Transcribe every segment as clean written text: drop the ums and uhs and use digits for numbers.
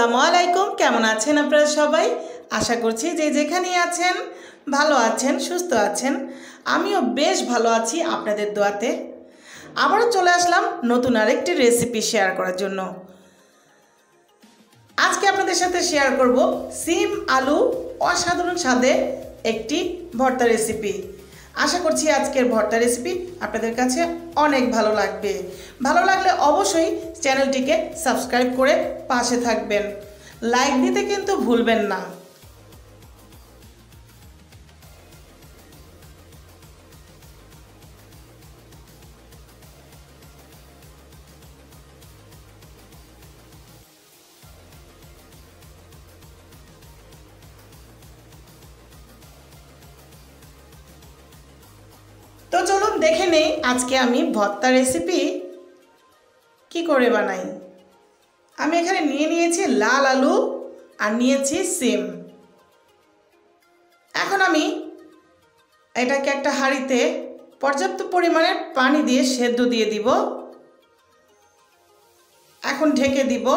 আসসালামু আলাইকুম। কেমন আছেন আপনারা সবাই? আশা করছি যে যেখানেই আছেন ভালো আছেন, সুস্থ আছেন। আমিও বেশ ভালো আছি আপনাদের দোয়াতে। আবারও চলে আসলাম নতুন আরেকটি রেসিপি শেয়ার করার জন্য। আজকে আপনাদের সাথে শেয়ার করব সিম আলু অসাধারণ স্বাদে একটি ভর্তা রেসিপি। আশা করছি আজকের ভর্তা রেসিপি আপনাদের কাছে অনেক ভালো লাগবে। ভালো লাগলে অবশ্যই চ্যানেলটিকে সাবস্ক্রাইব করে পাশে থাকবেন, লাইক দিতে কিন্তু ভুলবেন না। তো চলুন দেখে নেই আজকে আমি ভর্তা রেসিপি কি করে বানাই। আমি এখানে নিয়েছি লাল আলু আর নিয়েছি সিম। এখন আমি এটাকে একটা হাঁড়িতে পর্যাপ্ত পরিমাণে পানি দিয়ে সেদ্ধ দিয়ে দিব। এখন ঢেকে দিব।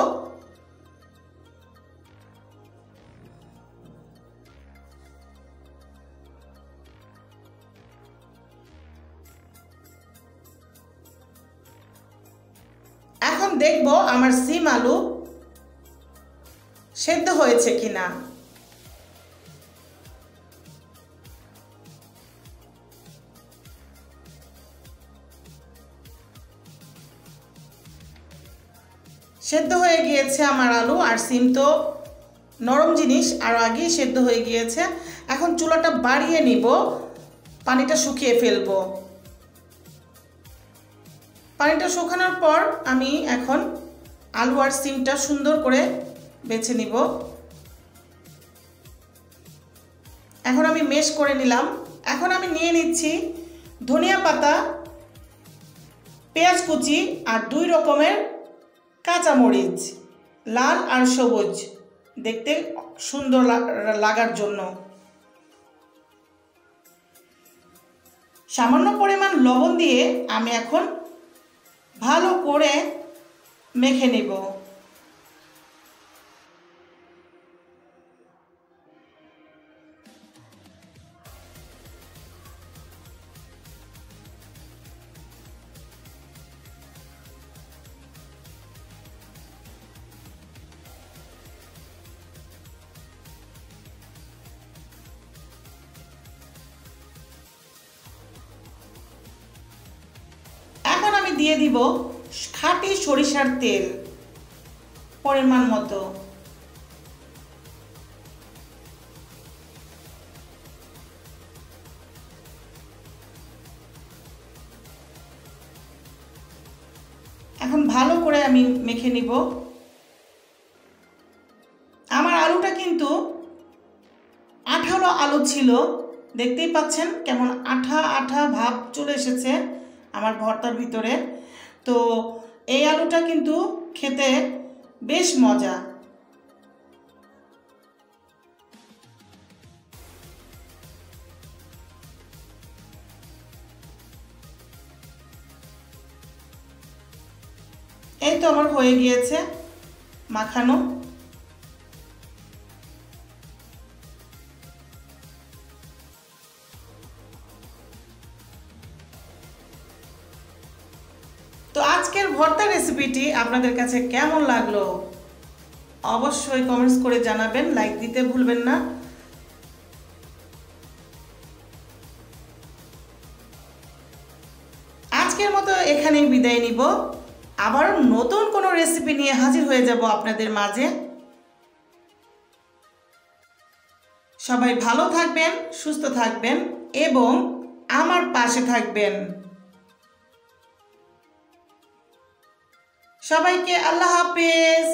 এখন দেখব আমার সিম আলু সেদ্ধ হয়েছে কিনা। সেদ্ধ হয়ে গিয়েছে আমার আলু আর সিম, তো নরম জিনিস, আর আগেই সেদ্ধ হয়ে গিয়েছে। এখন চুলাটা বাড়িয়ে নিব, পানিটা শুকিয়ে ফেলব। পানিটা শুকানোর পর আমি এখন আলু আর সিমটা সুন্দর করে বেছে নিব। এখন আমি মেশ করে নিলাম। এখন আমি নিয়ে নিচ্ছি ধনিয়া পাতা, পেঁয়াজ কুচি আর 2 রকমের কাঁচামরিচ, লাল আর সবুজ, দেখতে সুন্দর লাগার জন্য। সামান্য পরিমাণ লবণ দিয়ে আমি এখন ভালো করে মেখে নেব। এখন আমি দিয়ে দিব খাঁটি সরিষার তেল পরিমাণ মতো। এখন ভালো করে আমি মেখে নিব। আমার আলুটা কিন্তু আঠালো আলু ছিল, দেখতেই পাচ্ছেন কেমন আঠা আঠা ভাব চলে এসেছে আমার ভর্তার ভিতরে। তো এই আলুটা কিন্তু খেতে বেশ মজা। এই তো আমার হয়ে গিয়েছে মাখানো। তো আজকের ভর্তা রেসিপিটি আপনাদের কাছে কেমন লাগলো অবশ্যই কমেন্টস করে জানাবেন, লাইক দিতে ভুলবেন না। আজকের মতো এখানেই বিদায় নিব। আবার নতুন কোনো রেসিপি নিয়ে হাজির হয়ে যাব আপনাদের মাঝে। সবাই ভালো থাকবেন, সুস্থ থাকবেন এবং আমার পাশে থাকবেন। সবাইকে আল্লাহ হাফেজ।